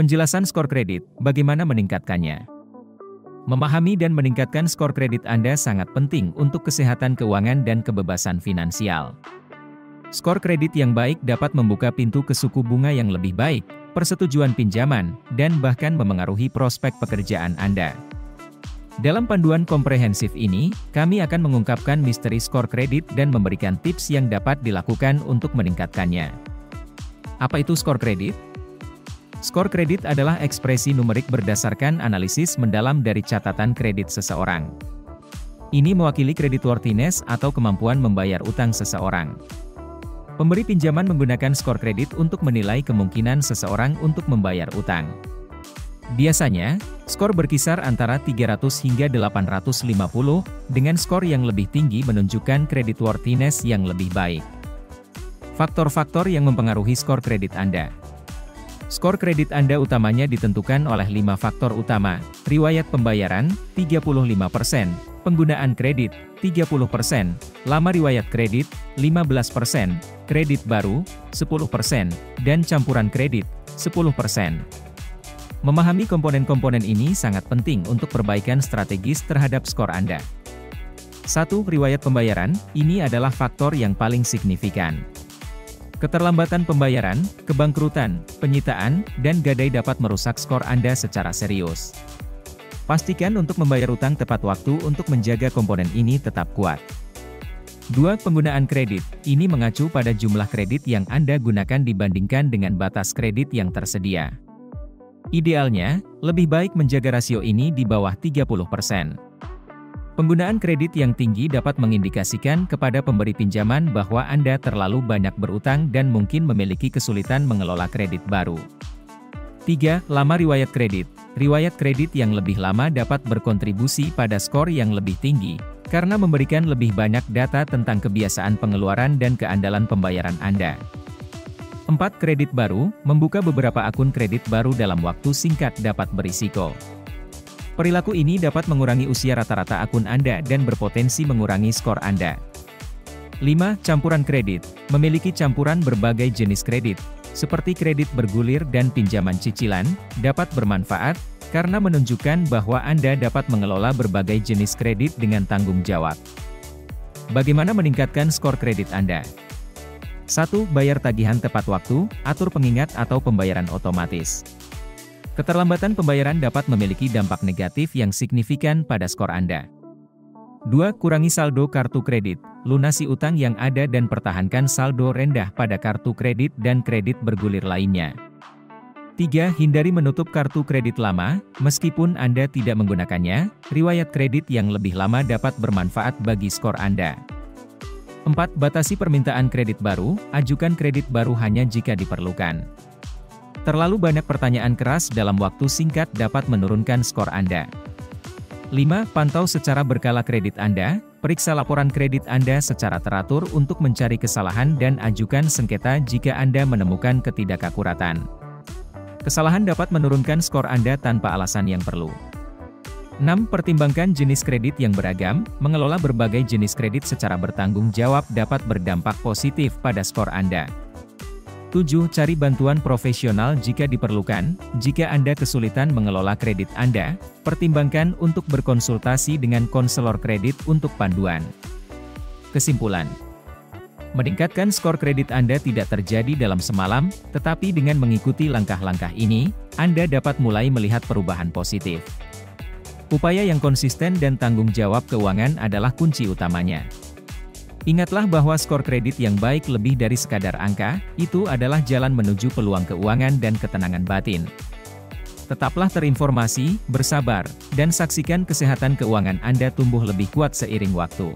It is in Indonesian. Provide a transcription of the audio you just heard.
Penjelasan skor kredit, bagaimana meningkatkannya? Memahami dan meningkatkan skor kredit Anda sangat penting untuk kesehatan keuangan dan kebebasan finansial. Skor kredit yang baik dapat membuka pintu ke suku bunga yang lebih baik, persetujuan pinjaman, dan bahkan memengaruhi prospek pekerjaan Anda. Dalam panduan komprehensif ini, kami akan mengungkapkan misteri skor kredit dan memberikan tips yang dapat dilakukan untuk meningkatkannya. Apa itu skor kredit? Skor kredit adalah ekspresi numerik berdasarkan analisis mendalam dari catatan kredit seseorang. Ini mewakili creditworthiness atau kemampuan membayar utang seseorang. Pemberi pinjaman menggunakan skor kredit untuk menilai kemungkinan seseorang untuk membayar utang. Biasanya, skor berkisar antara 300 hingga 850, dengan skor yang lebih tinggi menunjukkan creditworthiness yang lebih baik. Faktor-faktor yang mempengaruhi skor kredit Anda. Skor kredit Anda utamanya ditentukan oleh 5 faktor utama: riwayat pembayaran, 35%, penggunaan kredit, 30%, lama riwayat kredit, 15%, kredit baru, 10%, dan campuran kredit, 10%. Memahami komponen-komponen ini sangat penting untuk perbaikan strategis terhadap skor Anda. 1. Riwayat pembayaran, ini adalah faktor yang paling signifikan. Keterlambatan pembayaran, kebangkrutan, penyitaan, dan gadai dapat merusak skor Anda secara serius. Pastikan untuk membayar utang tepat waktu untuk menjaga komponen ini tetap kuat. 2. Penggunaan kredit, ini mengacu pada jumlah kredit yang Anda gunakan dibandingkan dengan batas kredit yang tersedia. Idealnya, lebih baik menjaga rasio ini di bawah 30%. Penggunaan kredit yang tinggi dapat mengindikasikan kepada pemberi pinjaman bahwa Anda terlalu banyak berutang dan mungkin memiliki kesulitan mengelola kredit baru. 3. Lama riwayat kredit. Riwayat kredit yang lebih lama dapat berkontribusi pada skor yang lebih tinggi, karena memberikan lebih banyak data tentang kebiasaan pengeluaran dan keandalan pembayaran Anda. 4. Kredit baru, membuka beberapa akun kredit baru dalam waktu singkat dapat berisiko. Perilaku ini dapat mengurangi usia rata-rata akun Anda dan berpotensi mengurangi skor Anda. 5. Campuran kredit, memiliki campuran berbagai jenis kredit, seperti kredit bergulir dan pinjaman cicilan, dapat bermanfaat, karena menunjukkan bahwa Anda dapat mengelola berbagai jenis kredit dengan tanggung jawab. Bagaimana meningkatkan skor kredit Anda? 1. Bayar tagihan tepat waktu, atur pengingat atau pembayaran otomatis. Keterlambatan pembayaran dapat memiliki dampak negatif yang signifikan pada skor Anda. 2. Kurangi saldo kartu kredit, lunasi utang yang ada dan pertahankan saldo rendah pada kartu kredit dan kredit bergulir lainnya. 3. Hindari menutup kartu kredit lama, meskipun Anda tidak menggunakannya, riwayat kredit yang lebih lama dapat bermanfaat bagi skor Anda. 4. Batasi permintaan kredit baru, ajukan kredit baru hanya jika diperlukan. Terlalu banyak pertanyaan keras dalam waktu singkat dapat menurunkan skor Anda. 5. Pantau secara berkala kredit Anda, periksa laporan kredit Anda secara teratur untuk mencari kesalahan dan ajukan sengketa jika Anda menemukan ketidakakuratan. Kesalahan dapat menurunkan skor Anda tanpa alasan yang perlu. 6. Pertimbangkan jenis kredit yang beragam, mengelola berbagai jenis kredit secara bertanggung jawab dapat berdampak positif pada skor Anda. 7. Cari bantuan profesional jika diperlukan, jika Anda kesulitan mengelola kredit Anda, pertimbangkan untuk berkonsultasi dengan konselor kredit untuk panduan. Kesimpulan: meningkatkan skor kredit Anda tidak terjadi dalam semalam, tetapi dengan mengikuti langkah-langkah ini, Anda dapat mulai melihat perubahan positif. Upaya yang konsisten dan tanggung jawab keuangan adalah kunci utamanya. Ingatlah bahwa skor kredit yang baik lebih dari sekadar angka, itu adalah jalan menuju peluang keuangan dan ketenangan batin. Tetaplah terinformasi, bersabar, dan saksikan kesehatan keuangan Anda tumbuh lebih kuat seiring waktu.